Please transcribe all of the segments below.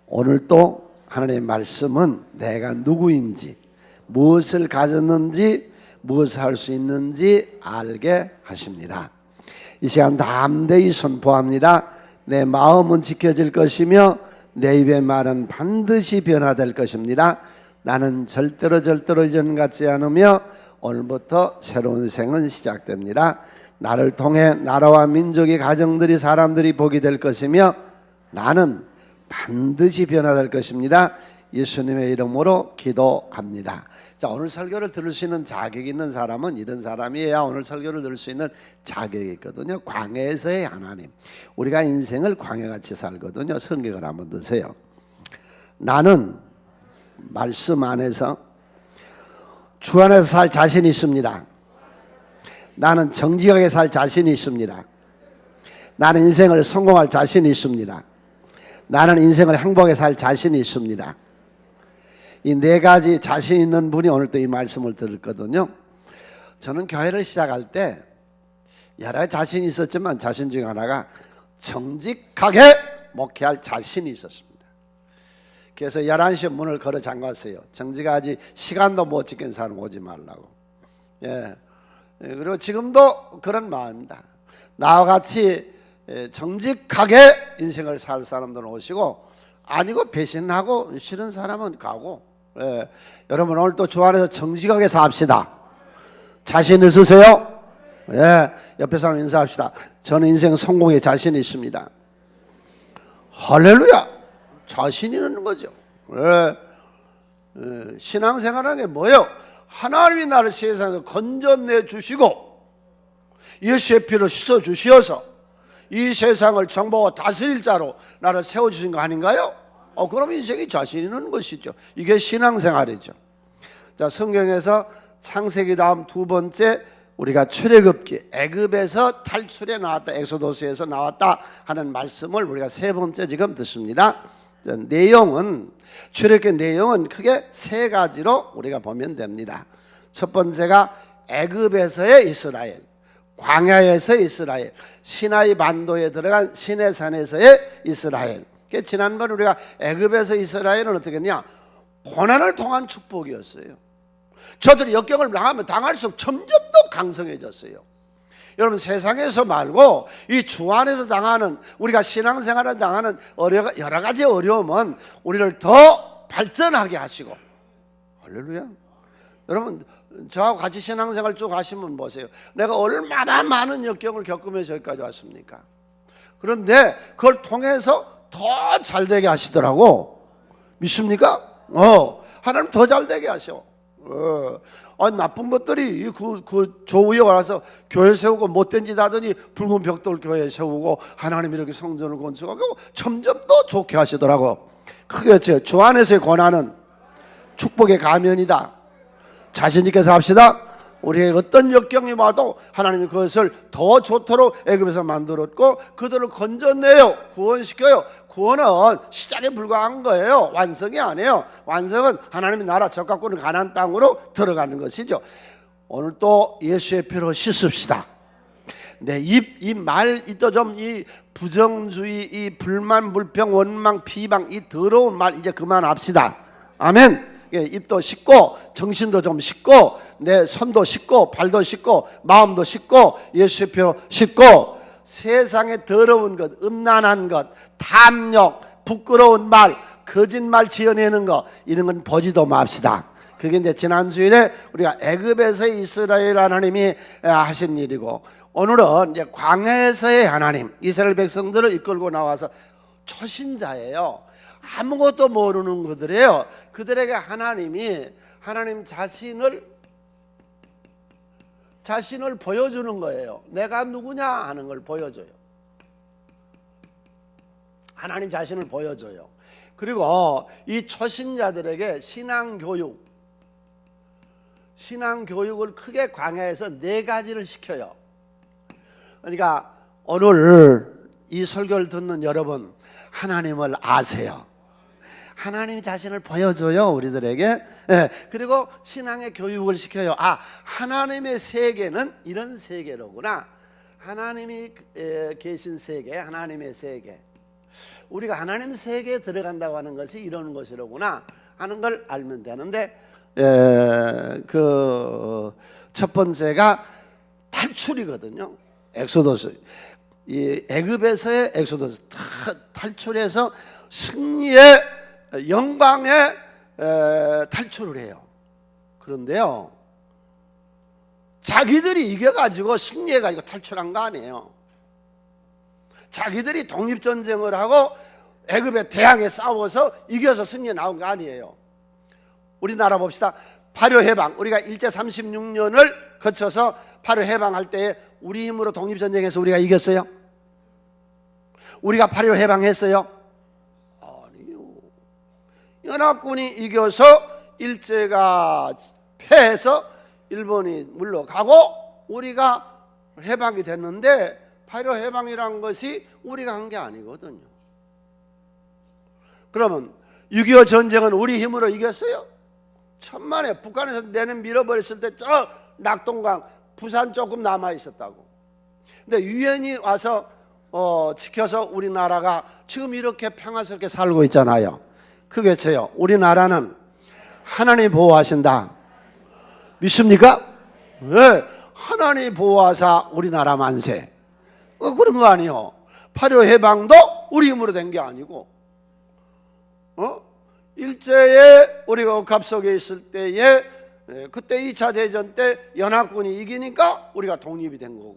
오늘 또 하나님의 말씀은 내가 누구인지, 무엇을 가졌는지, 무엇을 할 수 있는지 알게 하십니다. 이 시간 담대히 선포합니다. 내 마음은 지켜질 것이며 내 입의 말은 반드시 변화될 것입니다. 나는 절대로 이전 같지 않으며 오늘부터 새로운 생은 시작됩니다. 나를 통해 나라와 민족이, 가정들이, 사람들이 복이 될 것이며 나는 반드시 변화될 것입니다. 예수님의 이름으로 기도합니다. 자, 오늘 설교를 들을 수 있는 자격이 있는 사람은 이런 사람이어야 오늘 설교를 들을 수 있는 자격이 있거든요. 광야에서의 하나님. 우리가 인생을 광야같이 살거든요. 성경을 한번 드세요. 나는 말씀 안에서 주 안에서 살 자신이 있습니다. 나는 정직하게 살 자신이 있습니다. 나는 인생을 성공할 자신이 있습니다. 나는 인생을 행복하게 살 자신이 있습니다. 이 네 가지 자신 있는 분이 오늘 또 이 말씀을 들었거든요. 저는 교회를 시작할 때 여러 가지 자신이 있었지만 자신 중에 하나가 정직하게 목회할 자신이 있었습니다. 그래서 11시에 문을 걸어 잠갔어요. 정직하지 시간도 못 지킨 사람 오지 말라고. 그리고 지금도 그런 마음입니다. 나와 같이 정직하게 인생을 살 사람들은 오시고, 아니고 배신하고 싫은 사람은 가고. 여러분 오늘 또 주 안에서 정직하게 삽시다. 자신 있으세요? 옆에 사람 인사합시다. 저는 인생 성공에 자신이 있습니다. 할렐루야. 자신 있는 거죠. 신앙생활하는 게 뭐예요? 하나님이 나를 세상에서 건져내 주시고 예수의 피로 씻어 주시어서 이 세상을 정복하고 다스릴 자로 나를 세워주신 거 아닌가요? 그럼 인생이 자신 있는 것이죠. 이게 신앙생활이죠. 자, 성경에서 창세기 다음 두 번째 우리가 출애굽기, 애굽에서 탈출해 나왔다, 엑소도스에서 나왔다 하는 말씀을 우리가 세 번째 지금 듣습니다. 내용은, 출애굽기 내용은 크게 세 가지로 우리가 보면 됩니다. 첫 번째가 애굽에서의 이스라엘, 광야에서의 이스라엘, 시나이 반도에 들어간 시내산에서의 이스라엘. 지난번 우리가 애굽에서 이스라엘은 어떻게 했냐? 고난을 통한 축복이었어요. 저들이 역경을 당할수록 점점 더 강성해졌어요. 여러분, 세상에서 말고 이 주 안에서 당하는, 우리가 신앙생활을 당하는 여러 가지 어려움은 우리를 더 발전하게 하시고. 할렐루야. 여러분, 저하고 같이 신앙생활 쭉 하시면 보세요. 내가 얼마나 많은 역경을 겪으면서 여기까지 왔습니까? 그런데 그걸 통해서 더 잘되게 하시더라고. 믿습니까? 하나님 더 잘되게 하셔. 나쁜 것들이 그 조우에 와서 교회 세우고 못된 짓 하더니 붉은 벽돌 교회 세우고 하나님 이렇게 성전을 건축하고 점점 더 좋게 하시더라고. 크게 외쳐요. 주 안에서의 고난은 축복의 가면이다. 자신 있게 삽시다. 우리의 어떤 역경이 와도 하나님이 그것을 더 좋도록 애굽에서 만들었고 그들을 건져내요. 구원시켜요. 구원은 시작에 불과한 거예요. 완성이 아니에요. 완성은 하나님의 나라 적각꾸는 가나안 땅으로 들어가는 것이죠. 오늘 또 예수의 피로 씻읍시다. 내 이 말, 이 부정주의, 이 불만, 불평, 원망, 비방, 이 더러운 말 이제 그만합시다. 아멘. 입도 씻고 정신도 좀 씻고 내 손도 씻고 발도 씻고 마음도 씻고 예수의 피로 씻고 세상의 더러운 것, 음란한 것, 탐욕, 부끄러운 말, 거짓말 지어내는 것, 이런 건 보지도 맙시다. 그게 이제 지난 주일에 우리가 애굽에서의 이스라엘 하나님이 하신 일이고, 오늘은 이제 광야에서의 하나님, 이스라엘 백성들을 이끌고 나와서 초신자예요. 아무것도 모르는 그들이에요. 그들에게 하나님이 하나님 자신을 보여주는 거예요. 내가 누구냐 하는 걸 보여줘요. 하나님 자신을 보여줘요. 그리고 이 초신자들에게 신앙교육을 크게 광야에서 네 가지를 시켜요. 그러니까 오늘 이 설교를 듣는 여러분, 하나님을 아세요. 하나님이 자신을 보여줘요, 우리들에게. 그리고 신앙의 교육을 시켜요. 하나님의 세계는 이런 세계로구나. 하나님이 계신 세계, 하나님의 세계. 우리가 하나님 세계에 들어간다고 하는 것이 이런 것이로구나 하는 걸 알면 되는데, 그 첫 번째가 탈출이거든요. 엑소더스, 이 애굽에서의 엑소더스, 탈출해서 승리의 영광의 탈출을 해요. 그런데요, 자기들이 이겨가지고 승리해가지고 탈출한 거 아니에요. 자기들이 독립전쟁을 하고 애굽에 대항해 싸워서 이겨서 승리에 나온 거 아니에요. 우리나라 봅시다. 발효해방, 우리가 일제 36년을 거쳐서 발효해방할 때에 우리 힘으로 독립전쟁에서 우리가 이겼어요? 우리가 발효해방했어요? 아니요. 연합군이 이겨서 일제가 패해서 일본이 물러가고 우리가 해방이 됐는데, 발효해방이란 것이 우리가 한 게 아니거든요. 그러면 6.25 전쟁은 우리 힘으로 이겼어요? 천만에 북한에서 내는 밀어버렸을 때 저 낙동강 부산 조금 남아 있었다고. 근데 유엔이 와서 지켜서 우리나라가 지금 이렇게 평화스럽게 살고 있잖아요. 그게 저요, 우리나라는 하나님 보호하신다. 믿습니까? 네, 하나님 보호하사 우리나라 만세. 그런 거 아니에요. 발효해방도 우리 힘으로 된 게 아니고, 일제에 우리가 억압 속에 있을 때에, 그때 2차 대전 때 연합군이 이기니까 우리가 독립이 된 거고,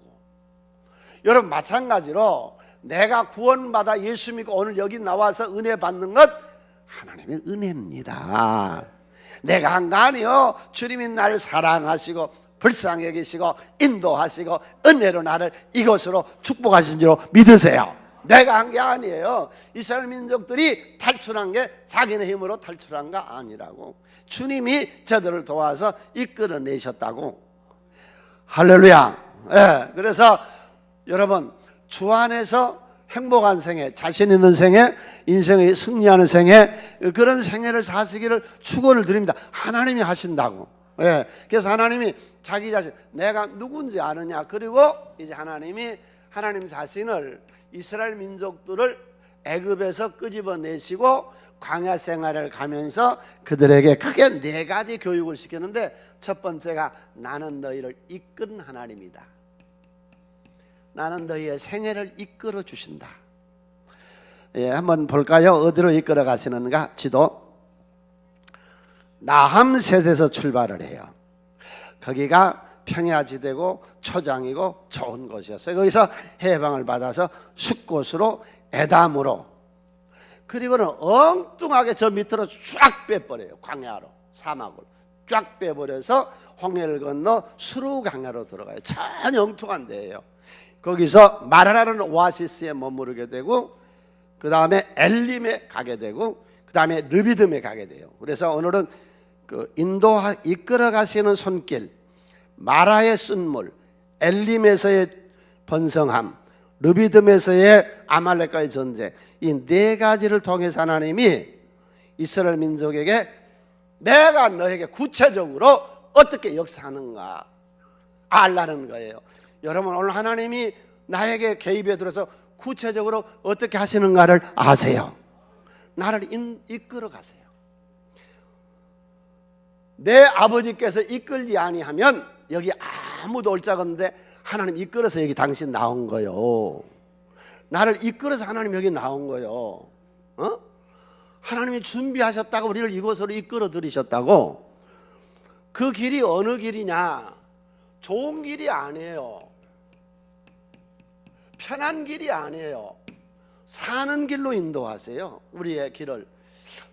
여러분 마찬가지로 내가 구원받아 예수 믿고 오늘 여기 나와서 은혜 받는 것 하나님의 은혜입니다. 내가 한 거 아니요. 주님이 나를 사랑하시고 불쌍히 여기시고 인도하시고 은혜로 나를 이곳으로 축복하신 줄 믿으세요. 내가 한 게 아니에요. 이스라엘 민족들이 탈출한 게 자기네 힘으로 탈출한 거 아니라고. 주님이 저들을 도와서 이끌어내셨다고. 할렐루야. 네, 그래서 여러분, 주 안에서 행복한 생애, 자신 있는 생애, 인생의 승리하는 생애, 그런 생애를 사시기를 축원을 드립니다. 하나님이 하신다고. 예, 그래서 하나님이 자기 자신, 내가 누군지 아느냐. 그리고 이제 하나님이 하나님 자신을, 이스라엘 민족들을 애굽에서 끄집어내시고 광야 생활을 가면서 그들에게 크게 4가지 교육을 시켰는데, 첫 번째가 나는 너희를 이끈 하나님이다. 나는 너희의 생애를 이끌어 주신다. 예, 한번 볼까요? 어디로 이끌어 가시는가? 지도. 나함셋에서 출발을 해요. 거기가 평야지대고 초장이고 좋은 곳이었어요. 거기서 해방을 받아서 숫곳으로 에담으로, 그리고는 엉뚱하게 저 밑으로 쫙 빼버려요. 광야로, 사막을 쫙 빼버려서 홍해를 건너 수루 강야로 들어가요. 전혀 엉뚱한 데예요. 거기서 마라라는 오아시스에 머무르게 되고, 그 다음에 엘림에 가게 되고, 그 다음에 르비딤에 가게 돼요. 그래서 오늘은 그 이끌어 가시는 손길, 마라의 쓴물, 엘림에서의 번성함, 르비딤에서의 아말렉과의 전쟁, 이 4가지를 통해서 하나님이 이스라엘 민족에게 내가 너에게 구체적으로 어떻게 역사하는가 알라는 거예요. 여러분, 오늘 하나님이 나에게 개입해 들어서 구체적으로 어떻게 하시는가를 아세요. 나를 이끌어 가세요. 내 아버지께서 이끌지 아니하면 여기 아무도 올 자가 없는데 하나님 이끌어서 여기 당신 나온 거요. 나를 이끌어서 하나님 여기 나온 거요. 하나님이 준비하셨다고 우리를 이곳으로 이끌어 들이셨다고. 그 길이 어느 길이냐? 좋은 길이 아니에요. 편한 길이 아니에요. 사는 길로 인도하세요. 우리의 길을.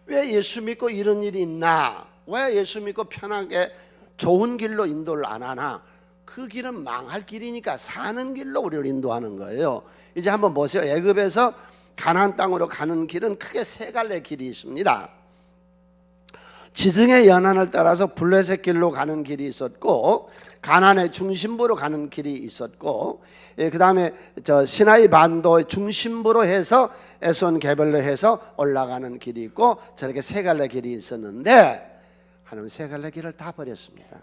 왜 예수 믿고 이런 일이 있나? 왜 예수 믿고 편하게 좋은 길로 인도를 안 하나? 그 길은 망할 길이니까 사는 길로 우리를 인도하는 거예요. 이제 한번 보세요. 애굽에서 가나안 땅으로 가는 길은 크게 3갈래 길이 있습니다. 지승의 연안을 따라서 블레셋 길로 가는 길이 있었고, 가나안의 중심부로 가는 길이 있었고, 그 다음에 저 시나이 반도의 중심부로 해서 에손 게벌로 해서 올라가는 길이 있고, 저렇게 3갈래 길이 있었는데 하나님은 3갈래 길을 다 버렸습니다.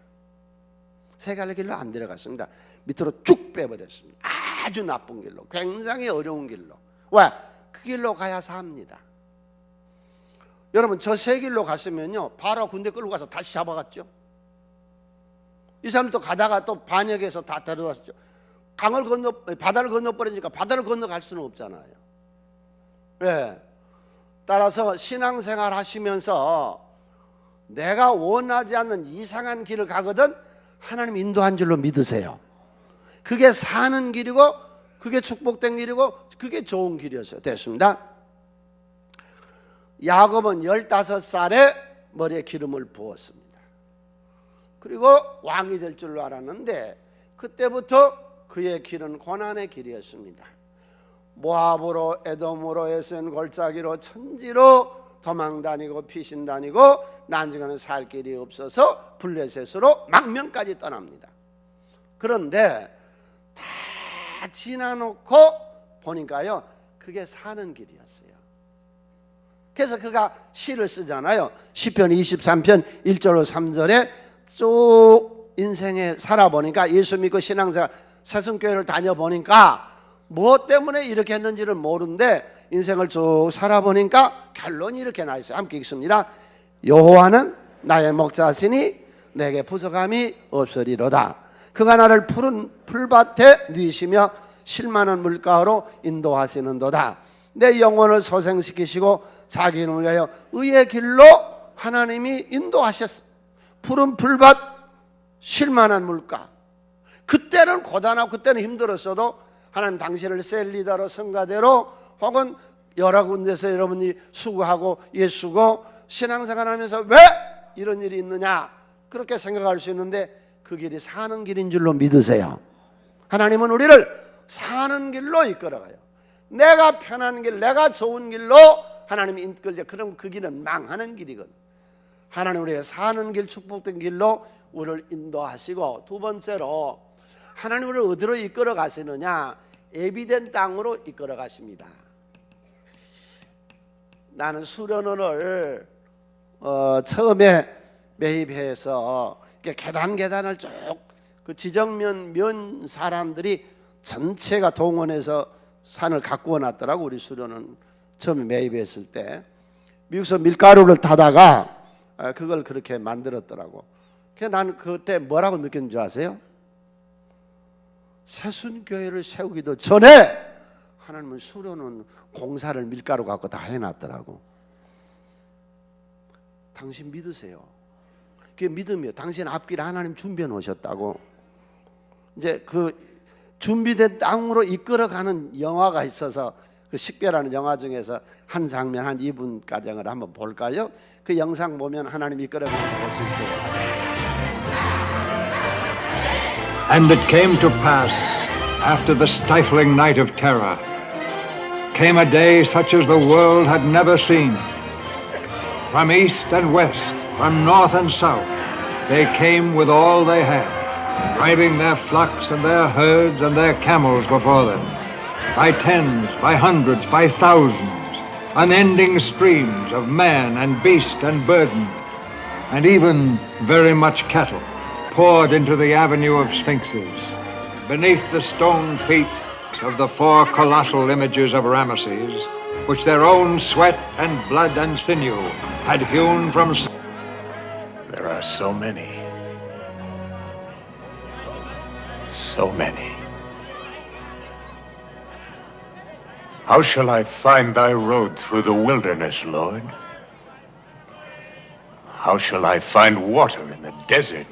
3갈래 길로 안 들어갔습니다. 밑으로 쭉 빼버렸습니다. 아주 나쁜 길로, 굉장히 어려운 길로. 왜? 길로 가야 삽니다. 여러분 저 새 길로 갔으면요 바로 군대 끌고 가서 다시 잡아갔죠. 이 사람도 가다가 또 반역해서 다 데려왔죠. 바다를 건너버리니까 바다를 건너갈 수는 없잖아요. 네. 따라서 신앙생활 하시면서 내가 원하지 않는 이상한 길을 가거든 하나님 인도한 줄로 믿으세요. 그게 사는 길이고 그게 축복된 길이고 그게 좋은 길이었어요. 됐습니다. 야곱은 15살에 머리에 기름을 부었습니다. 그리고 왕이 될 줄로 알았는데 그때부터 그의 길은 고난의 길이었습니다. 모압으로 에돔으로 에센 골짜기로 천지로 도망다니고 피신다니고 난중에는 살 길이 없어서 블레셋으로 망명까지 떠납니다. 그런데 다 지나놓고 보니까요 그게 사는 길이었어요. 그래서 그가 시를 쓰잖아요. 시편 23편 1절로 3절에 쭉 인생에 살아보니까 예수 믿고 신앙생활 새순교회를 다녀보니까 무엇 때문에 이렇게 했는지를 모르는데 인생을 쭉 살아보니까 결론이 이렇게 나 있어요. 함께 읽습니다. 여호와는 나의 목자시니 내게 부족함이 없으리로다. 그가 나를 푸른 풀밭에 누이시며 쉴만한 물가로 인도하시는도다. 내 영혼을 소생시키시고 자기 이름을 위하여 의의 길로 하나님이 인도하셨어. 푸른 풀밭 쉴만한 물가. 그때는 고단하고 그때는 힘들었어도 하나님 당신을 셀리다로 성가대로 혹은 여러 군데서 여러분이 수고하고 예수고 신앙생활하면서 왜 이런 일이 있느냐 그렇게 생각할 수 있는데 그 길이 사는 길인 줄로 믿으세요. 하나님은 우리를 사는 길로 이끌어가요. 내가 편한 길, 내가 좋은 길로 하나님이 이끌죠. 그럼 그 길은 망하는 길이거든. 하나님 우리가 사는 길, 축복된 길로 우리를 인도하시고, 두 번째로 하나님 우리를 어디로 이끌어 가시느냐? 예비된 땅으로 이끌어 가십니다. 나는 수련원을 처음에 매입해서 계단을 쭉 그 지정면 면 사람들이 전체가 동원해서 산을 가꾸어 놨더라고. 우리 수련원 처음에 매입했을 때 미국에서 밀가루를 타다가 그걸 그렇게 만들었더라고. 그래서 나는 그때 뭐라고 느꼈는 줄 아세요? 새순교회를 세우기도 전에 하나님은 수련원 공사를 밀가루 갖고 다 해놨더라고. 당신 믿으세요. 그게 믿음이에요. 당신 앞길에 하나님 준비해 놓으셨다고. 이제 그 준비된 땅으로 이끌어가는 영화가 있어서 그 식별하는 영화 중에서 한 장면 한 2분가량을 한번 볼까요? 그 영상 보면 하나님 이끌어가는 걸 볼 수 있어요. And it came to pass, after the stifling night of terror, came a day such as the world had never seen. From east and west, from north and south, they came with all they had, driving their flocks and their herds and their camels before them, by tens, by hundreds, by thousands, unending streams of man and beast and burden, and even very much cattle, poured into the avenue of sphinxes, beneath the stone feet of the four colossal images of Ramesses, which their own sweat and blood and sinew had hewn from. There are so many. So many. How shall I find thy road through the wilderness, Lord? How shall I find water in the desert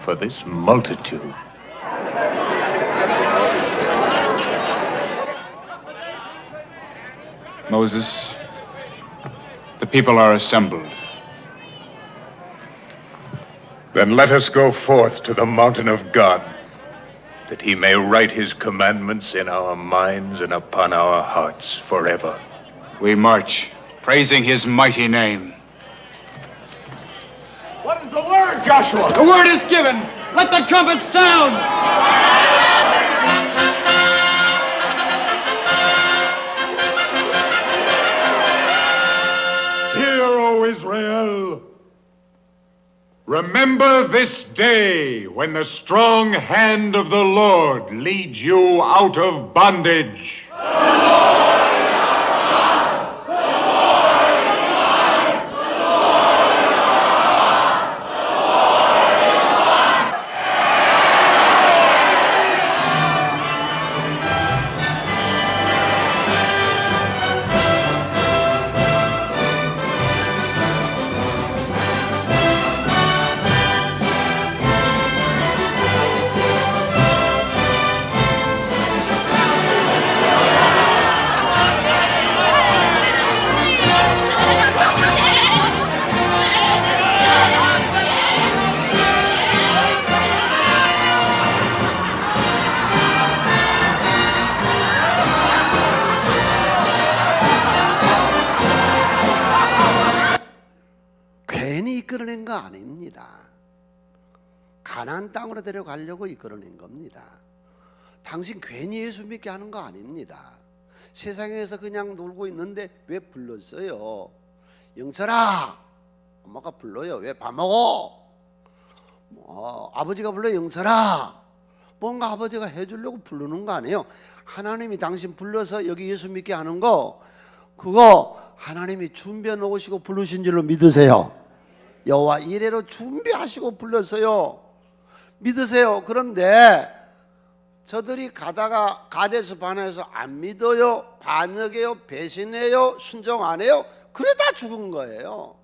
for this multitude? Moses, the people are assembled. Then let us go forth to the mountain of God, that he may write his commandments in our minds and upon our hearts forever. We march, praising his mighty name. What is the word, Joshua? The word is given. Let the trumpet sound. Hear, O Israel. Remember this day when the strong hand of the Lord leads you out of bondage. 아닙니다. 가나안 땅으로 데려가려고 이끌어낸 겁니다. 당신 괜히 예수 믿게 하는 거 아닙니다. 세상에서 그냥 놀고 있는데 왜 불렀어요? 영철아, 엄마가 불러요. 왜 밥 먹어? 아버지가 불러요. 영철아, 뭔가 아버지가 해주려고 부르는 거 아니에요. 하나님이 당신 불러서 여기 예수 믿게 하는 거, 그거 하나님이 준비해 놓으시고 부르신 줄로 믿으세요. 여호와 이래로 준비하시고 불렀어요. 믿으세요. 그런데 저들이 가다가 가데스 바네아에서 안 믿어요, 반역해요, 배신해요, 순종 안 해요. 그러다 죽은 거예요.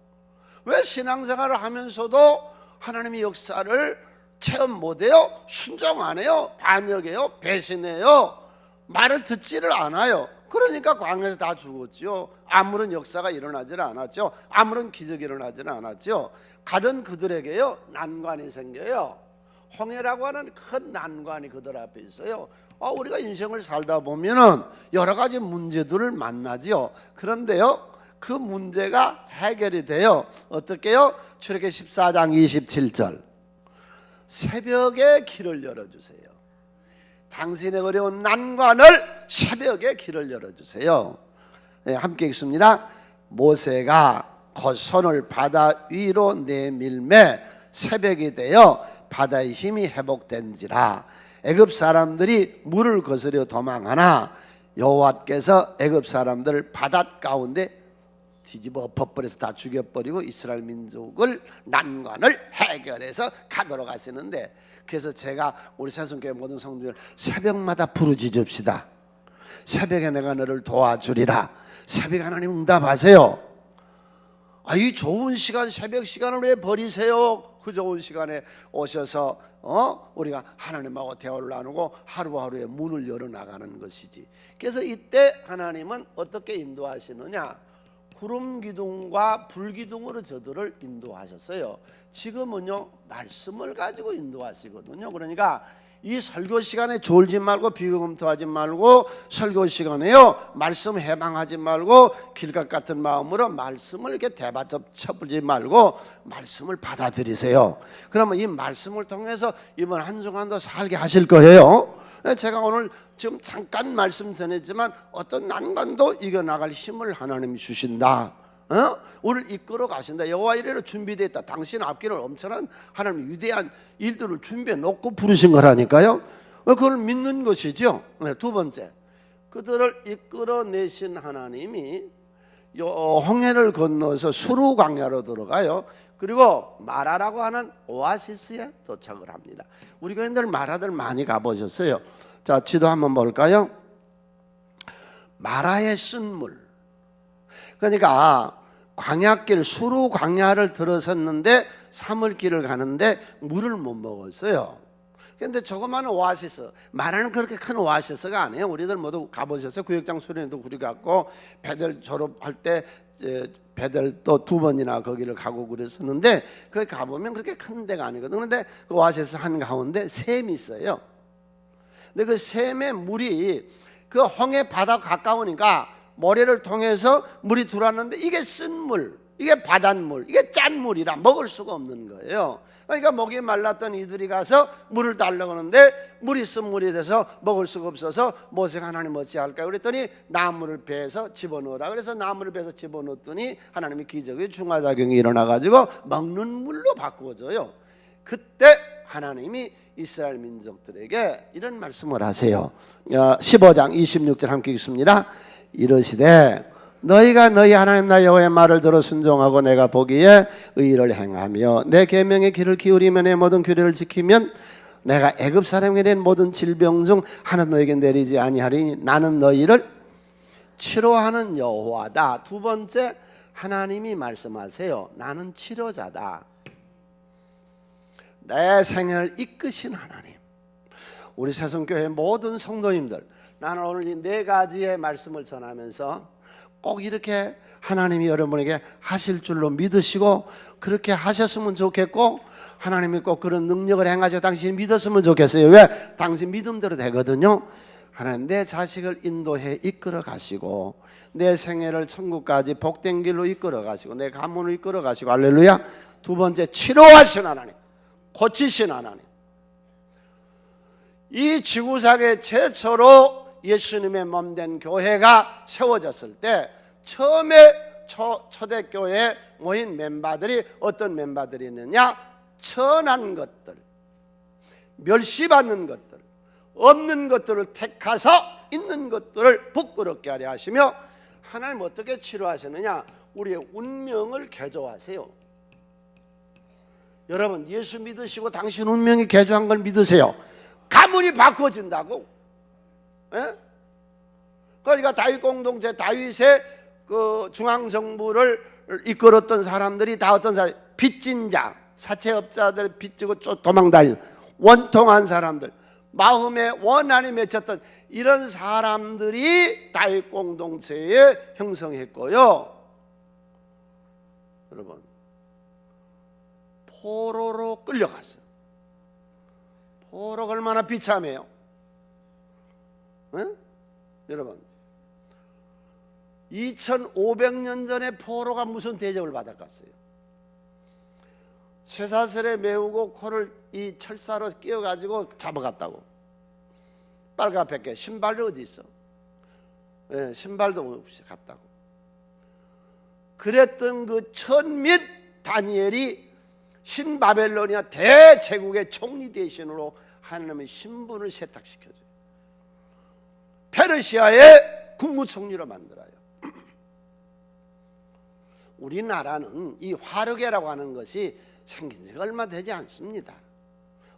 왜 신앙생활을 하면서도 하나님의 역사를 체험 못해요? 순종 안 해요, 반역해요, 배신해요, 말을 듣지를 않아요. 그러니까 광야에서 다 죽었죠. 아무런 역사가 일어나질 않았죠. 아무런 기적이 일어나질 않았죠. 가던 그들에게요, 난관이 생겨요. 홍해라고 하는 큰 난관이 그들 앞에 있어요. 우리가 인생을 살다 보면은 여러 가지 문제들을 만나지요. 그런데요, 그 문제가 해결이 돼요. 어떻게요? 출애굽기 14장 27절. 새벽에 길을 열어주세요. 당신의 어려운 난관을 새벽에 길을 열어주세요. 네, 함께 읽습니다. 모세가 곧 손을 바다 위로 내밀매 새벽이 되어 바다의 힘이 회복된지라. 애굽 사람들이 물을 거스려 도망하나 여호와께서 애굽 사람들을 바다 가운데 뒤집어 엎어버려서 다 죽여버리고 이스라엘 민족을 난관을 해결해서 가도록 하시는데, 그래서 제가 우리 새송교회 모든 성도들 새벽마다 부르짖읍시다. 새벽에 내가 너를 도와주리라. 새벽에 하나님 응답하세요. 이 좋은 시간, 새벽 시간을 왜 버리세요? 그 좋은 시간에 오셔서 우리가 하나님하고 대화를 나누고 하루하루의 문을 열어나가는 것이지. 그래서 이때 하나님은 어떻게 인도하시느냐? 구름 기둥과 불 기둥으로 저들을 인도하셨어요. 지금은요, 말씀을 가지고 인도하시거든요. 그러니까 이 설교 시간에 졸지 말고 비교검토하지 말고, 설교 시간에요 말씀 해방하지 말고 길각 같은 마음으로 말씀을 이렇게 대받쳐 쳐보지 말고 말씀을 받아들이세요. 그러면 이 말씀을 통해서 이번 한 주간도 살게 하실 거예요. 제가 오늘 지금 잠깐 말씀 전했지만 어떤 난관도 이겨나갈 힘을 하나님이 주신다. 우리를 이끌어 가신다. 여호와 이래로 준비되어 있다. 당신 앞길을 엄청난 하나님의 위대한 일들을 준비해 놓고 부르신 거라니까요. 그걸 믿는 것이죠. 두 번째, 그들을 이끌어내신 하나님이 홍해를 건너서 수루 광야로 들어가요. 그리고 마라라고 하는 오아시스에 도착을 합니다. 우리 교인들 마라들 많이 가보셨어요? 자, 지도 한번 볼까요? 마라의 쓴물. 그러니까 광야길, 수루 광야를 들어섰는데 사물길을 가는데 물을 못 먹었어요. 그런데 조그마한 오아시스, 마라는 그렇게 큰 오아시스가 아니에요. 우리들 모두 가보셨어요? 구역장 수련회도 그리 갔고, 베델 졸업할 때 베델 또 2번이나 거기를 가고 그랬었는데, 거기 가보면 그렇게 큰 데가 아니거든. 그런데 그 오아시스 한가운데 샘이 있어요. 근데 그 샘의 물이 그 홍해 바다 가까우니까 모래를 통해서 물이 들어왔는데 이게 쓴 물, 이게 바닷물, 이게 짠 물이라 먹을 수가 없는 거예요. 그러니까 목이 말랐던 이들이 가서 물을 달라고 하는데 물이 쓴 물이 돼서 먹을 수가 없어서 모세가 하나님 어찌할까요? 그랬더니 나무를 베서 집어넣으라. 그래서 나무를 베서 집어넣었더니 하나님의 기적의 중화작용이 일어나가지고 먹는 물로 바꾸어져요. 그때 하나님이 이스라엘 민족들에게 이런 말씀을 하세요. 15장 26절 함께 읽습니다. 이르시되 너희가 너희 하나님 나 여호와의 말을 들어 순종하고 내가 보기에 의를 행하며 내 계명의 귀를 기울이며 내 모든 규례를 지키면 내가 애굽 사람에게 낸 모든 질병 중 하나 너에게 내리지 아니하리니 나는 너희를 치료하는 여호와다. 두 번째, 하나님이 말씀하세요. 나는 치료자다. 내 생애를 이끄신 하나님. 우리 새송교회 모든 성도님들, 나는 오늘 이 네 가지의 말씀을 전하면서 꼭 이렇게 하나님이 여러분에게 하실 줄로 믿으시고 그렇게 하셨으면 좋겠고, 하나님이 꼭 그런 능력을 행하셔 당신이 믿었으면 좋겠어요. 왜? 당신 믿음대로 되거든요. 하나님, 내 자식을 인도해 이끌어 가시고 내 생애를 천국까지 복된 길로 이끌어 가시고 내 가문을 이끌어 가시고, 할렐루야. 두 번째, 치료하신 하나님, 고치신 하나님. 이 지구상에 최초로 예수님의 몸된 교회가 세워졌을 때 처음에 초대교회에 모인 멤버들이 어떤 멤버들이 있느냐? 천한 것들, 멸시받는 것들, 없는 것들을 택하서 있는 것들을 부끄럽게 하려 하시며, 하나님 어떻게 치료하시느냐? 우리의 운명을 개조하세요. 여러분, 예수 믿으시고 당신 운명이 개조한 걸 믿으세요. 가문이 바꿔진다고. 예? 그러니까 다윗 공동체, 다윗의 그 중앙 정부를 이끌었던 사람들이 다 어떤 사람? 빚진 자, 사채업자들 빚지고 도망다니는 원통한 사람들, 마음에 원한이 맺혔던 이런 사람들이 다윗 공동체에 형성했고요. 여러분, 포로로 끌려갔어요. 포로가 얼마나 비참해요. 응? 여러분, 2500년 전에 포로가 무슨 대접을 받았겠어요? 쇠사슬에 메우고 코를 이 철사로 끼워가지고 잡아갔다고. 빨갛게. 신발도 어디 있어? 예, 신발도 없이 갔다고. 그랬던 그 천및 다니엘이 신바벨로니아 대제국의 총리 대신으로 하나님의 신분을 세탁시켜줘요. 페르시아의 국무총리로 만들어요. 우리나라는 이 화르게라고 하는 것이 생긴 지가 얼마 되지 않습니다.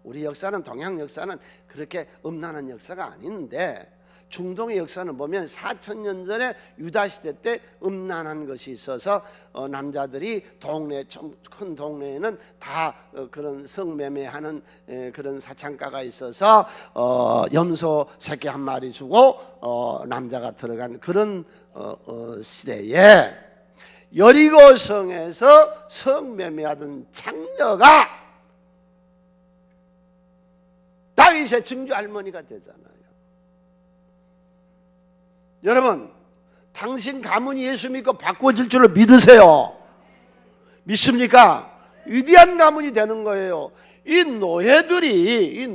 우리 역사는, 동양 역사는 그렇게 음란한 역사가 아닌데, 중동의 역사는 보면 4000년 전에 유다시대 때 음란한 것이 있어서 남자들이 동네, 좀 큰 동네에는 다 그런 성매매하는 그런 사창가가 있어서 염소 새끼 한 마리 주고 남자가 들어간 그런 시대에 여리고성에서 성매매하던 장녀가 다윗의 증조 할머니가 되잖아요. 여러분, 당신 가문이 예수 믿고 바꿔질 줄로 믿으세요. 믿습니까? 위대한 가문이 되는 거예요. 이 노예들이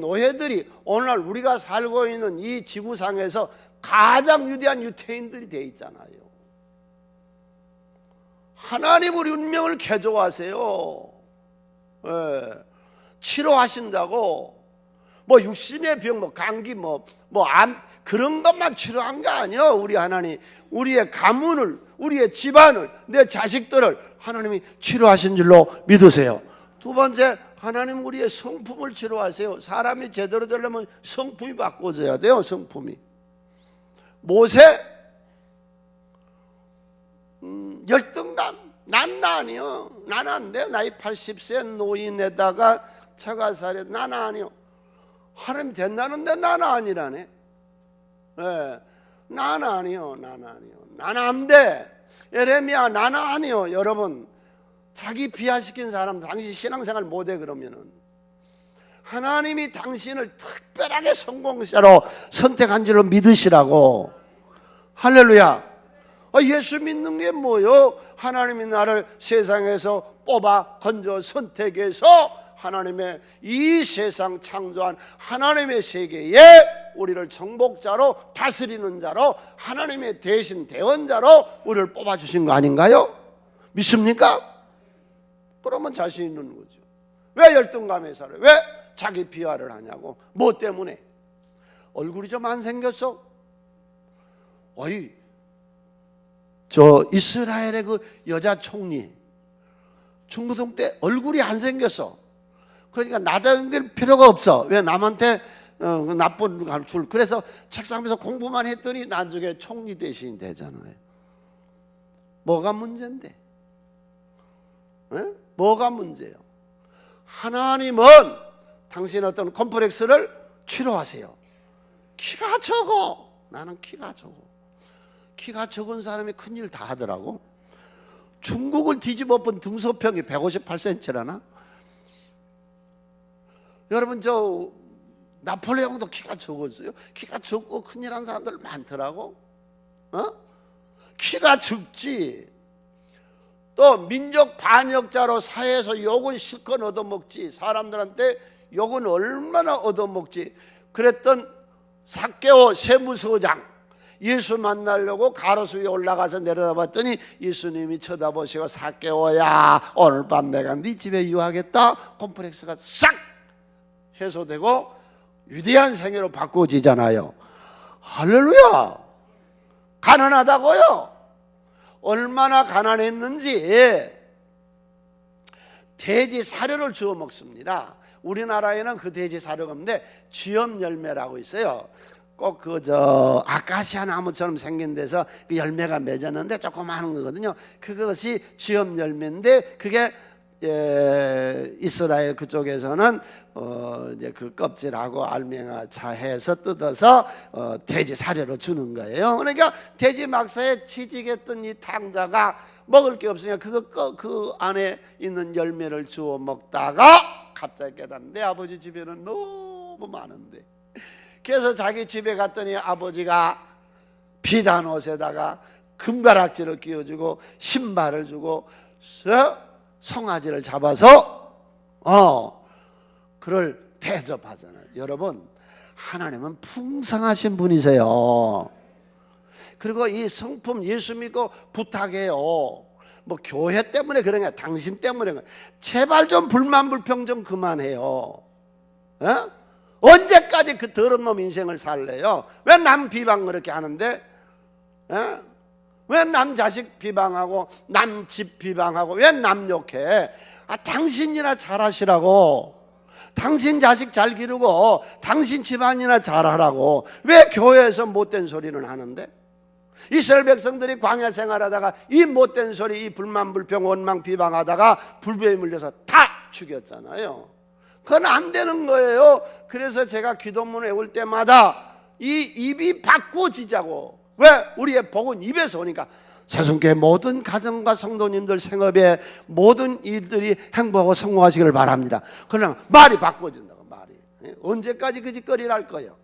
오늘날 우리가 살고 있는 이 지구상에서 가장 위대한 유태인들이 돼 있잖아요. 하나님 우리 운명을 개조하세요. 예, 치료하신다고. 뭐 육신의 병, 뭐 감기, 암 그런 것만 치료한 게 아니에요. 우리 하나님, 우리의 가문을, 우리의 집안을, 내 자식들을 하나님이 치료하신 줄로 믿으세요. 두 번째, 하나님 우리의 성품을 치료하세요. 사람이 제대로 되려면 성품이 바꿔져야 돼요. 성품이. 모세 열등감, 난 아니요. 난 안 돼. 나이 80세 노인에다가 처가살에 난 아니요. 하나님 된다는데 난 아니라네. 네, 난 아니요. 난 안 돼. 예레미야, 난 아니요. 여러분, 자기 비하시킨 사람 당신 신앙생활 못해. 그러면은 하나님이 당신을 특별하게 성공자로 선택한 줄로 믿으시라고. 할렐루야. 예수 믿는 게 뭐요? 하나님이 나를 세상에서 뽑아 건져 선택해서 하나님의 이 세상 창조한 하나님의 세계에 우리를 정복자로, 다스리는 자로, 하나님의 대신 대원자로 우리를 뽑아주신 거 아닌가요? 믿습니까? 그러면 자신 있는 거죠. 왜 열등감에 살아요? 왜 자기 비하를 하냐고. 뭐 때문에? 얼굴이 좀 안 생겼어? 저 이스라엘의 그 여자 총리 중부동 때 얼굴이 안 생겼어. 그러니까 나다닐 필요가 없어. 왜 남한테 나쁜 걸 줄. 그래서 책상에서 공부만 했더니 나중에 총리 대신이 되잖아요. 뭐가 문제인데? 에? 뭐가 문제예요? 하나님은 당신의 어떤 컴플렉스를 치료하세요. 키가 적어. 나는 키가 적어. 키가 적은 사람이 큰일 다 하더라고. 중국을 뒤집어 본 등소평이 158cm라나? 여러분, 저 나폴레옹도 키가 적었어요. 키가 적고 큰일 한 사람들 많더라고. 키가 적지. 또 민족 반역자로 사회에서 욕은 실컷 얻어먹지, 사람들한테 욕은 얼마나 얻어먹지. 그랬던 삭개오 세무서장, 예수 만나려고 가로수 위에 올라가서 내려다봤더니 예수님이 쳐다보시고, 삭개오야, 오늘 밤 내가 네 집에 유하겠다. 콤플렉스가 싹 해소되고 위대한 생애로 바꿔지잖아요. 할렐루야. 가난하다고요? 얼마나 가난했는지 돼지 사료를 주워 먹습니다. 우리나라에는 그 돼지 사료가 없는데 쥐염 열매라고 있어요. 꼭 아카시아 나무처럼 생긴 데서 그 열매가 맺었는데 조그마한 거거든요. 그것이 쥐염 열매인데, 그게 이스라엘 그쪽에서는 이제 그 껍질하고 알맹이차 해서 뜯어서 돼지 사료로 주는 거예요. 그러니까 돼지 막사에 취직했던 이 탕자가 먹을 게 없으니까 그 안에 있는 열매를 주워 먹다가 갑자기 깨닫는데 아버지 집에는 너무 많은데. 그래서 자기 집에 갔더니 아버지가 비단 옷에다가 금가락지를 끼워주고 신발을 주고 송아지를 잡아서 그를 대접하잖아요. 여러분, 하나님은 풍성하신 분이세요. 그리고 이 성품 예수 믿고 부탁해요. 뭐 교회 때문에 그런 게 아니라 당신 때문에 그런 거예요. 제발 좀 불만 불평 좀 그만해요. 언제까지 그 더러운 놈 인생을 살래요? 왜 남 비방 그렇게 하는데? 왜 남 자식 비방하고 남 집 비방하고 왜 남 욕해? 당신이나 잘하시라고. 당신 자식 잘 기르고 당신 집안이나 잘하라고. 왜 교회에서 못된 소리는 하는데? 이스라엘 백성들이 광야 생활하다가 이 못된 소리, 이 불만 불평 원망 비방하다가 불뱀에 물려서 다 죽였잖아요. 그건 안 되는 거예요. 그래서 제가 기도문 외울 때마다 이 입이 바꿔지자고. 왜? 우리의 복은 입에서 오니까. 새순교회 모든 가정과 성도님들 생업에 모든 일들이 행복하고 성공하시기를 바랍니다. 그러나 말이 바꿔진다고. 말이 언제까지 그 짓거리를 할 거예요?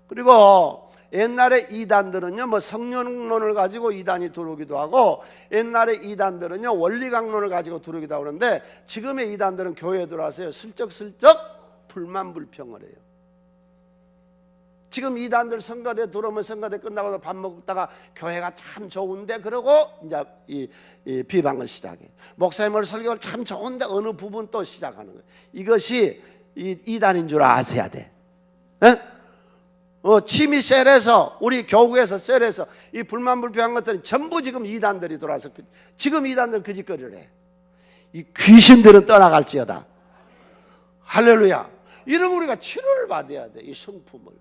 그리고 옛날에 이단들은요, 뭐 성령론을 가지고 이단이 들어오기도 하고, 옛날에 이단들은요 원리강론을 가지고 들어오기도 하고, 그런데 지금의 이단들은 교회에 들어와서요 슬쩍슬쩍 불만 불평을 해요. 지금 이단들 성가대 들어오면 성가대 끝나고 밥 먹다가 교회가 참 좋은데 그러고 이제 이 비방을 시작해. 목사님을 설교를 참 좋은데 어느 부분 또 시작하는 거예요. 이것이 이단인 줄 아셔야 돼. 취미 셀에서, 우리 교구에서 셀에서 이 불만 불평한 것들은 전부 지금 이단들이 돌아서 지금 이단들 그 짓거리를 해. 이 귀신들은 떠나갈지어다. 할렐루야. 이러면 우리가 치료를 받아야 돼. 이 성품을.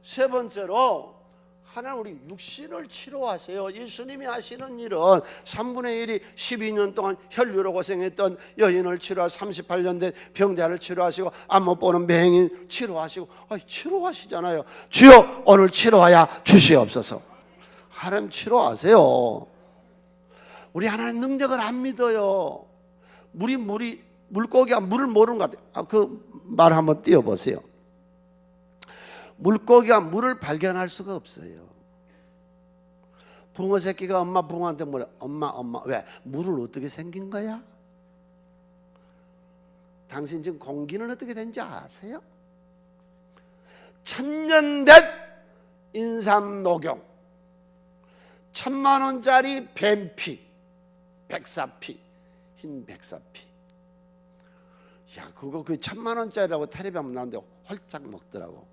세 번째로 하나님 우리 육신을 치료하세요. 예수님이 하시는 일은 3분의 1이 12년 동안 혈류로 고생했던 여인을 치료하시고 38년 된 병자를 치료하시고 안 못 보는 맹인 치료하시고 치료하시잖아요. 주여 오늘 치료하여 주시옵소서. 하나님 치료하세요. 우리 하나님 능력을 안 믿어요. 물고기가 물을 모르는 것 같아요. 그 말 한번 띄워보세요. 물고기가 물을 발견할 수가 없어요. 붕어 새끼가 엄마 붕어한테 물어. 엄마 왜? 물을 어떻게 생긴 거야? 당신 지금 공기는 어떻게 된지 아세요? 1000년 된 인삼 녹용, 1000만 원짜리 뱀피, 백사피, 흰 백사피. 야, 그거 그 1000만 원짜리라고 텔레비 하면 나오는데 홀짝 먹더라고.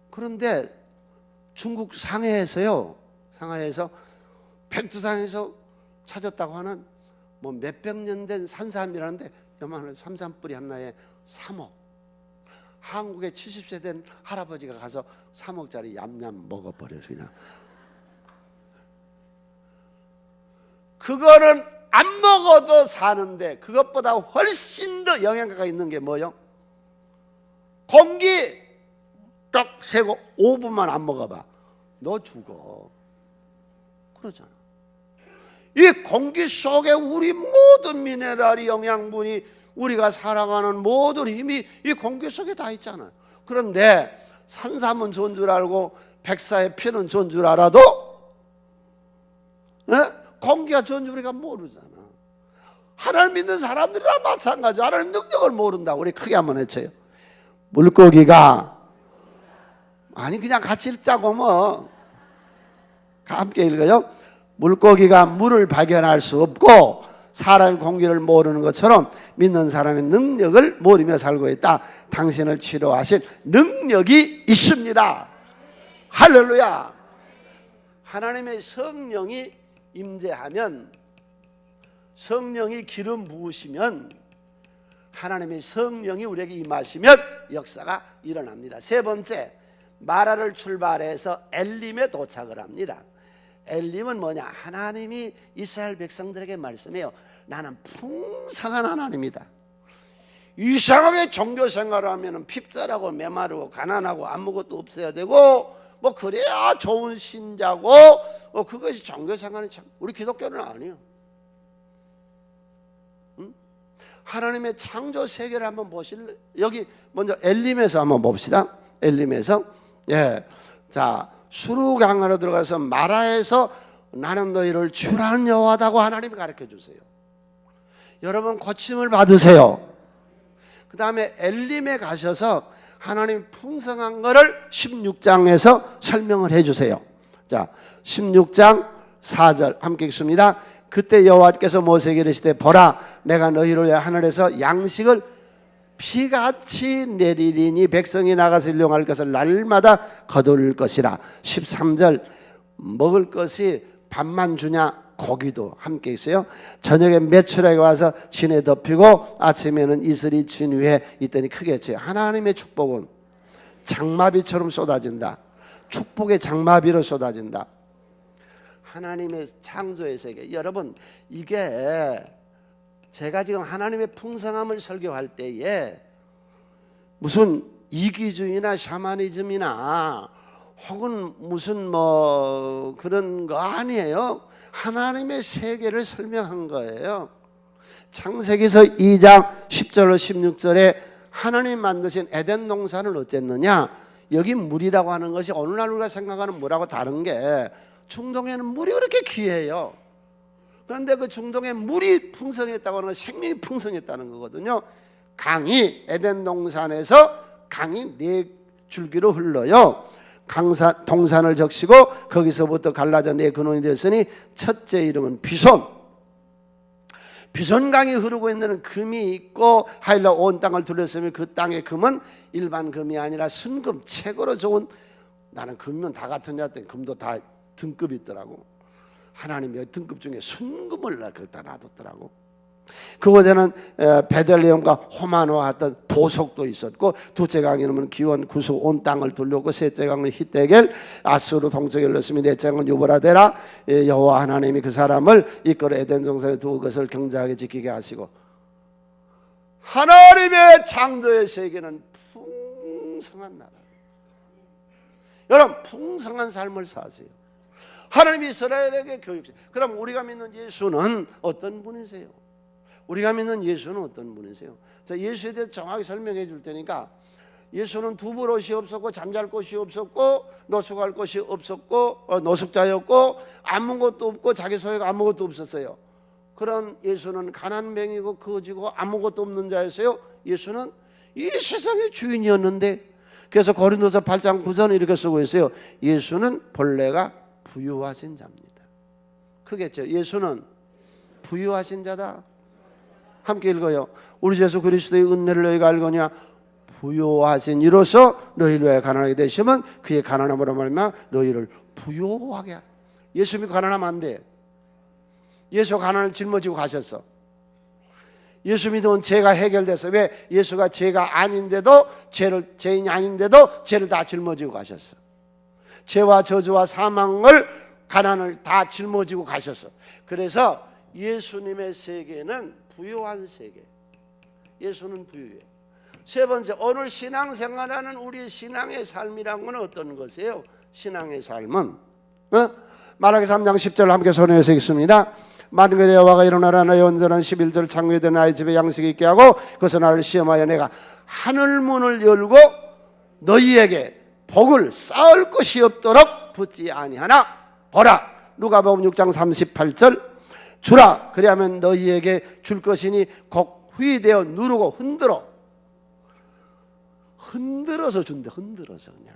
그런데 중국 상해에서 백두산에서 찾았다고 하는 뭐 몇백 년 된 산삼이라는데 요만한 삼삼뿌리 하나에 3억. 한국에 70세 된 할아버지가 가서 3억짜리 얌얌 먹어버려서 그냥. 그거는 안 먹어도 사는데 그것보다 훨씬 더 영양가가 있는 게 뭐요? 공기 딱 세고 5분만 안 먹어봐. 너 죽어. 그러잖아. 이 공기 속에 우리 모든 미네랄이, 영양분이, 우리가 살아가는 모든 힘이 이 공기 속에 다 있잖아요. 그런데 산삼은 좋은 줄 알고 백사의 피는 좋은 줄 알아도 공기가 좋은지 우리가 모르잖아. 하나님 믿는 사람들이 다 마찬가지야. 하나님 능력을 모른다고. 우리 크게 한번 외쳐요. 물고기가, 아니 그냥 같이 읽자고 뭐. 함께 읽어요. 물고기가 물을 발견할 수 없고 사람이 공기를 모르는 것처럼 믿는 사람의 능력을 모르며 살고 있다. 당신을 치료하실 능력이 있습니다. 할렐루야. 하나님의 성령이 임재하면, 성령이 기름 부으시면, 하나님의 성령이 우리에게 임하시면 역사가 일어납니다. 세 번째, 마라를 출발해서 엘림에 도착을 합니다. 엘림은 뭐냐? 하나님이 이스라엘 백성들에게 말씀해요. 나는 풍성한 하나님이다. 이상하게 종교 생활을 하면 핍절하고 메마르고 가난하고 아무것도 없어야 되고 뭐 그래야 좋은 신자고 그것이 종교 생활은 참, 우리 기독교는 아니에요. 하나님의 창조 세계를 한번 보실래요? 여기 먼저 엘림에서 한번 봅시다. 엘림에서, 예, 자, 수르강으로 들어가서 마라에서 나는 너희를 주라는 여호와다고 하나님이 가르쳐 주세요. 여러분 고침을 받으세요. 그 다음에 엘림에 가셔서 하나님 풍성한 거를 16장에서 설명을 해주세요. 자, 16장 4절 함께 읽습니다. 그때 여호와께서 모세에게 이르시되 보라, 내가 너희를 위해 하늘에서 양식을 비같이 내리리니 백성이 나가서 일용할 것을 날마다 거둘 것이라. 13절 먹을 것이 밥만 주냐? 고기도 함께 있어요. 저녁에 메추라기 와서 진에 덮이고 아침에는 이슬이 진 위에 있더니 크게 쳐요. 하나님의 축복은 장마비처럼 쏟아진다. 축복의 장마비로 쏟아진다. 하나님의 창조의 세계. 여러분, 이게 제가 지금 하나님의 풍성함을 설교할 때에 무슨 이기주의나 샤머니즘이나 혹은 무슨 뭐 그런 거 아니에요. 하나님의 세계를 설명한 거예요. 창세기서 2장 10절로 16절에 하나님 만드신 에덴 동산을 어쨌느냐? 여기 물이라고 하는 것이 오늘날 우리가 생각하는 물하고 다른 게, 중동에는 물이 그렇게 귀해요. 그런데 그 중동에 물이 풍성했다고 하는 건 생명이 풍성했다는 거거든요. 강이, 에덴 동산에서 강이 4줄기로 흘러요. 동산을 적시고 거기서부터 갈라져 4근원이 되었으니 첫째 이름은 비손. 비손강이 흐르고 있는 금이 있고 하일라 온 땅을 둘러쓰면 그 땅의 금은 일반 금이 아니라 순금, 최고로 좋은, 나는 금이면 다 같으냐 했더니 금도 다 등급이 있더라고. 하나님이 등급 중에 순금을 거기다 놔뒀더라고. 그곳에는 베들레헴과 호마노와 같은 보석도 있었고, 둘째 강에는 기원, 구수 온 땅을 둘렀고, 셋째 강은 히데겔, 아수르 동쪽에 흘렀으며, 넷째 강은 유브라데라. 여호와 하나님이 그 사람을 이끌어 에덴 동산에 두어 것을 경작하게 지키게 하시고. 하나님의 창조의 세계는 풍성한 나라. 여러분, 풍성한 삶을 사세요. 하나님이 이스라엘에게 교육시. 그럼 우리가 믿는 예수는 어떤 분이세요? 우리가 믿는 예수는 어떤 분이세요? 자, 예수에 대해 정확히 설명해 줄 테니까. 예수는 두부 옷이 없었고 잠잘 곳이 없었고 노숙할 곳이 없었고 노숙자였고 아무것도 없고 자기 소유가 아무것도 없었어요. 그런 예수는 가난뱅이고 거지고 아무것도 없는 자였어요. 예수는 이 세상의 주인이었는데, 그래서 고린도서 8장 9절은 이렇게 쓰고 있어요. 예수는 본래가 부유하신 자입니다. 크겠죠? 예수는 부유하신 자다. 함께 읽어요. 우리 주 예수 그리스도의 은혜를 너희가 알거냐? 부유하신 이로써 너희를 위하여 가난하게 되시면 그의 가난함으로 말미암아 너희를 부유하게 하라. 예수 믿고 가난하면 안 돼. 예수 가난을 짊어지고 가셨어. 예수 믿으면 죄가 해결돼서. 왜? 예수가 죄가 아닌데도 죄인이 아닌데도 죄를 다 짊어지고 가셨어. 죄와 저주와 사망을, 가난을 다 짊어지고 가셨어. 그래서 예수님의 세계는 부유한 세계. 예수는 부유해. 세 번째, 오늘 신앙생활하는 우리 신앙의 삶이란 건 어떤 것이에요? 신앙의 삶은 말라기 3장 10절 함께 손에서 읽습니다. 만군의 여호와가 일어나라. 너의 온전한 11절 창조된 나의 집에 양식이 있게 하고 그것은 나를 시험하여 내가 하늘문을 열고 너희에게 복을 쌓을 것이 없도록 붙지 아니하나. 보라, 누가복음 6장 38절 주라 그리하면 너희에게 줄 것이니 곧 후이되어 누르고 흔들어서 준대. 흔들어서 그냥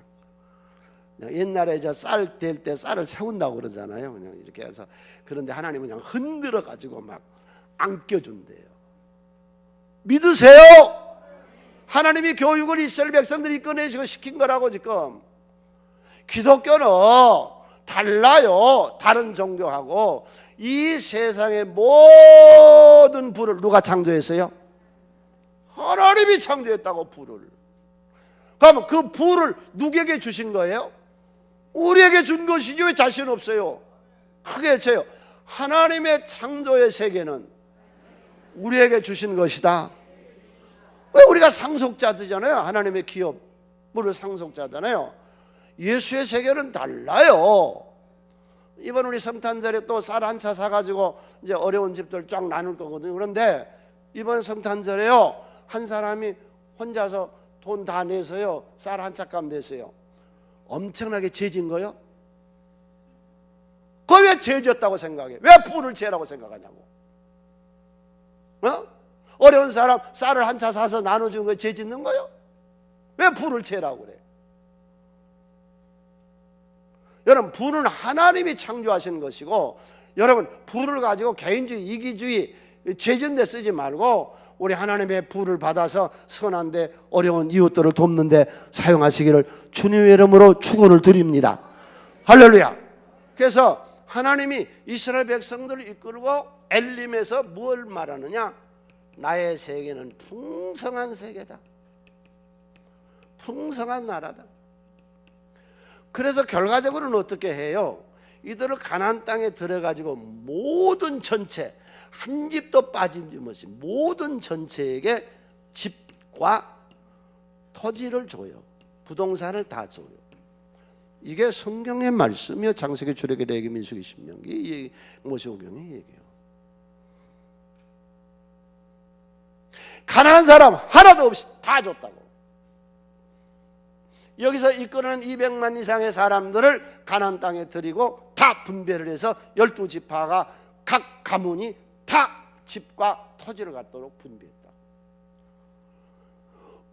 옛날에 저 쌀 될 때 쌀을 세운다고 그러잖아요. 그냥 이렇게 해서. 그런데 하나님은 그냥 흔들어 가지고 막 안겨준대요. 믿으세요? 하나님이 교육을 이스라엘 백성들이 꺼내시고 시킨 거라고. 지금 기독교는 달라요. 다른 종교하고. 이 세상의 모든 불을 누가 창조했어요? 하나님이 창조했다고. 불을. 그러면 그 불을 누구에게 주신 거예요? 우리에게 준 것이지 왜 자신 없어요? 크게 외쳐요. 하나님의 창조의 세계는 우리에게 주신 것이다. 왜? 우리가 상속자들잖아요. 하나님의 기업물을 상속자잖아요. 예수의 세계는 달라요. 이번 우리 성탄절에 또 쌀 한 차 사가지고 이제 어려운 집들 쫙 나눌 거거든요. 그런데 이번 성탄절에요, 한 사람이 혼자서 돈 다 내서요 쌀 한 짝값 냈어요. 엄청나게 죄진 거요? 그거 왜 죄졌다고 생각해? 왜 불을 죄라고 생각하냐고. 어려운 사람 쌀을 한 차 사서 나눠주는 거 죄 짓는 거요? 왜 불을 죄라고 그래? 여러분, 불은 하나님이 창조하신 것이고, 여러분 불을 가지고 개인주의, 이기주의, 죄진 데 쓰지 말고 우리 하나님의 불을 받아서 선한데 어려운 이웃들을 돕는데 사용하시기를 주님의 이름으로 축원을 드립니다. 할렐루야. 그래서 하나님이 이스라엘 백성들을 이끌고 엘림에서 뭘 말하느냐? 나의 세계는 풍성한 세계다. 풍성한 나라다. 그래서 결과적으로는 어떻게 해요? 이들을 가나안 땅에 들어가지고 모든 전체, 한 집도 빠짐없이 모든 전체에게 집과 토지를 줘요. 부동산을 다 줘요. 이게 성경의 말씀이요. 창세기, 출애굽기, 레위기, 민수기, 신명기, 모세오경의 얘기예요. 가난한 사람 하나도 없이 다 줬다고. 여기서 이끌어낸 200만 이상의 사람들을 가나안 땅에 들이고 다 분배를 해서 12지파가 각 가문이 다 집과 토지를 갖도록 분배했다.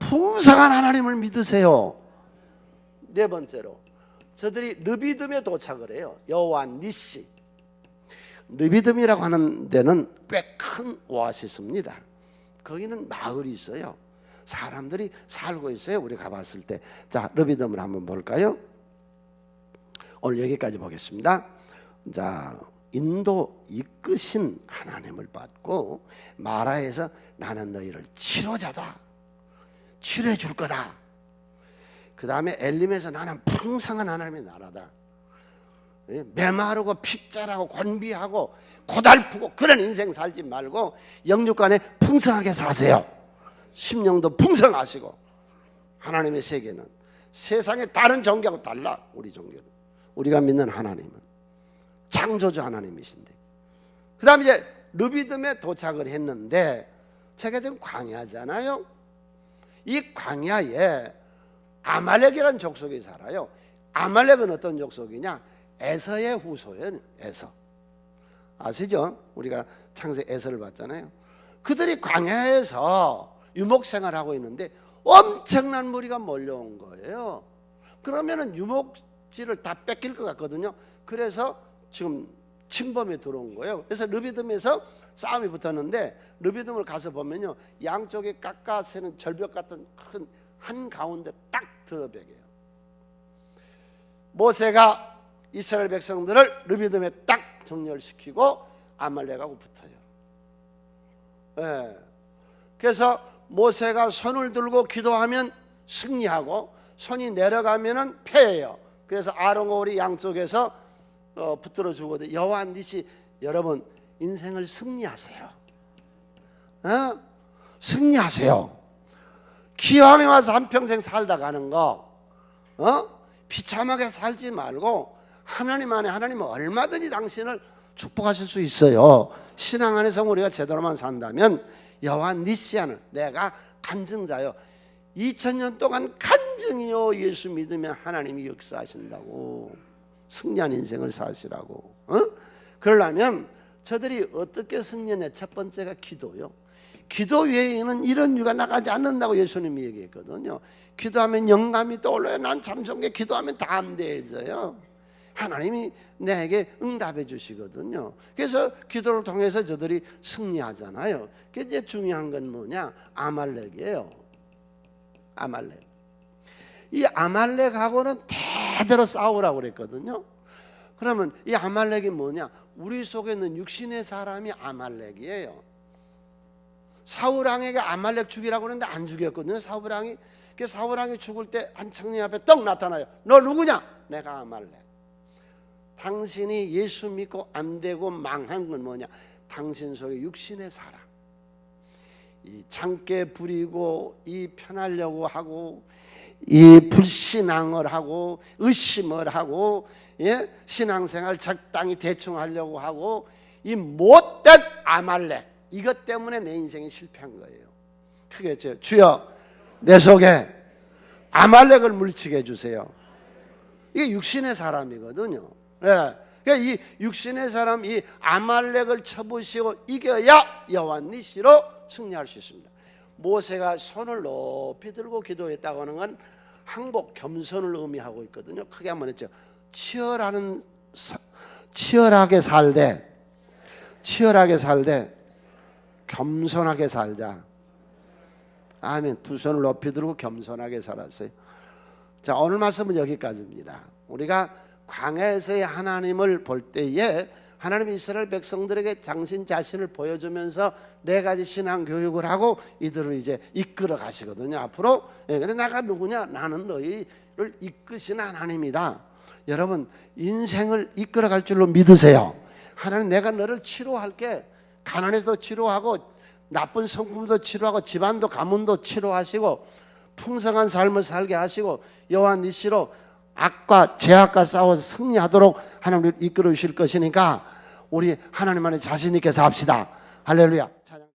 풍성한 하나님을 믿으세요. 네 번째로 저들이 르비딤에 도착을 해요. 여호와 니시. 르비딤이라고 하는 데는 꽤 큰 오아시스입니다. 거기는 마을이 있어요. 사람들이 살고 있어요. 우리 가봤을 때. 자, 르비딤을 한번 볼까요? 오늘 여기까지 보겠습니다. 자, 인도 이끄신 하나님을 받고 마라에서 나는 너희를 치료자다, 치료해 줄 거다. 그 다음에 엘림에서 나는 풍성한 하나님의 나라다. 메마르고 핍절하고 곤비하고 고달프고 그런 인생 살지 말고 영육간에 풍성하게 사세요. 심령도 풍성하시고. 하나님의 세계는 세상의 다른 종교하고 달라. 우리 종교는, 우리가 믿는 하나님은 창조주 하나님이신데. 그 다음에 이제 르비딤에 도착을 했는데, 제가 지금 광야잖아요. 이 광야에 아말렉이라는 족속이 살아요. 아말렉은 어떤 족속이냐? 에서의 후손이에요. 에서 아시죠? 우리가 창세 에서를 봤잖아요. 그들이 광야에서 유목생활하고 있는데 엄청난 무리가 몰려온 거예요. 그러면은 유목지를 다 뺏길 것 같거든요. 그래서 지금 침범에 들어온 거예요. 그래서 르비딤에서 싸움이 붙었는데, 르비딤을 가서 보면요, 양쪽에 깎아세는 절벽 같은 큰 한 가운데 딱 들어백이에요. 모세가 이스라엘 백성들을 르비딤에 딱 정렬시키고 아말렉하고 붙어요. 예. 그래서 모세가 손을 들고 기도하면 승리하고 손이 내려가면은 패해요. 그래서 아론과 홀이 양쪽에서 붙들어 주거든요. 여호와 니시. 여러분, 인생을 승리하세요. 승리하세요. 기왕에 와서 한평생 살다 가는 거, 비참하게 살지 말고 하나님 안에, 하나님은 얼마든지 당신을 축복하실 수 있어요. 신앙 안에서 우리가 제대로만 산다면 여호와 니시아는 내가 간증자요. 2000년 동안 간증이요. 예수 믿으면 하나님이 역사하신다고. 승리한 인생을 사시라고. 그러려면 저들이 어떻게 승리했냐? 첫 번째가 기도요. 기도 외에는 이런 유가 나가지 않는다고 예수님이 얘기했거든요. 기도하면 영감이 떠올라요. 난 참 좋은 게 기도하면 담대해져요. 하나님이 내게 응답해 주시거든요. 그래서 기도를 통해서 저들이 승리하잖아요. 그게 이제 중요한 건 뭐냐? 아말렉이에요. 아말렉. 이 아말렉하고는 대대로 싸우라고 그랬거든요. 그러면 이 아말렉이 뭐냐? 우리 속에 있는 육신의 사람이 아말렉이에요. 사울왕에게 아말렉 죽이라고 그랬는데 안 죽였거든요. 사울왕이 죽을 때 한 청년 앞에 떡 나타나요. 너 누구냐? 내가 아말렉. 당신이 예수 믿고 안 되고 망한 건 뭐냐? 당신 속에 육신의 사람. 이 장깨 부리고 이 편하려고 하고 이 불신앙을 하고 의심을 하고, 예? 신앙생활 적당히 대충 하려고 하고, 이 못된 아말렉, 이것 때문에 내 인생이 실패한 거예요. 크게 외쳐요. 주여, 내 속에 아말렉을 물리치게 해주세요. 이게 육신의 사람이거든요. 예. 그러니까 이 육신의 사람, 이 아말렉을 쳐부시고 이겨야 여호와 니시로 승리할 수 있습니다. 모세가 손을 높이 들고 기도했다고 하는 건 항복, 겸손을 의미하고 있거든요. 크게 한번 했죠. 치열하게 살되 겸손하게 살자. 아멘. 두 손을 높이 들고 겸손하게 살았어요. 자, 오늘 말씀은 여기까지입니다. 우리가 광야에서의 하나님을 볼 때에 하나님이 이스라엘 백성들에게 당신 자신을 보여주면서 네 가지 신앙 교육을 하고 이들을 이제 이끌어 가시거든요. 앞으로. 예, 근데 내가 누구냐? 나는 너희를 이끄시는 하나님이다. 여러분, 인생을 이끌어 갈 줄로 믿으세요. 하나님, 내가 너를 치료할게. 가난에서도 치료하고 나쁜 성품도 치료하고 집안도 가문도 치료하시고 풍성한 삶을 살게 하시고 여호와 니시로 악과 죄악과 싸워서 승리하도록 하나님을 이끌어 주실 것이니까 우리 하나님 안에 자신 있게 삽시다. 할렐루야. 찬양.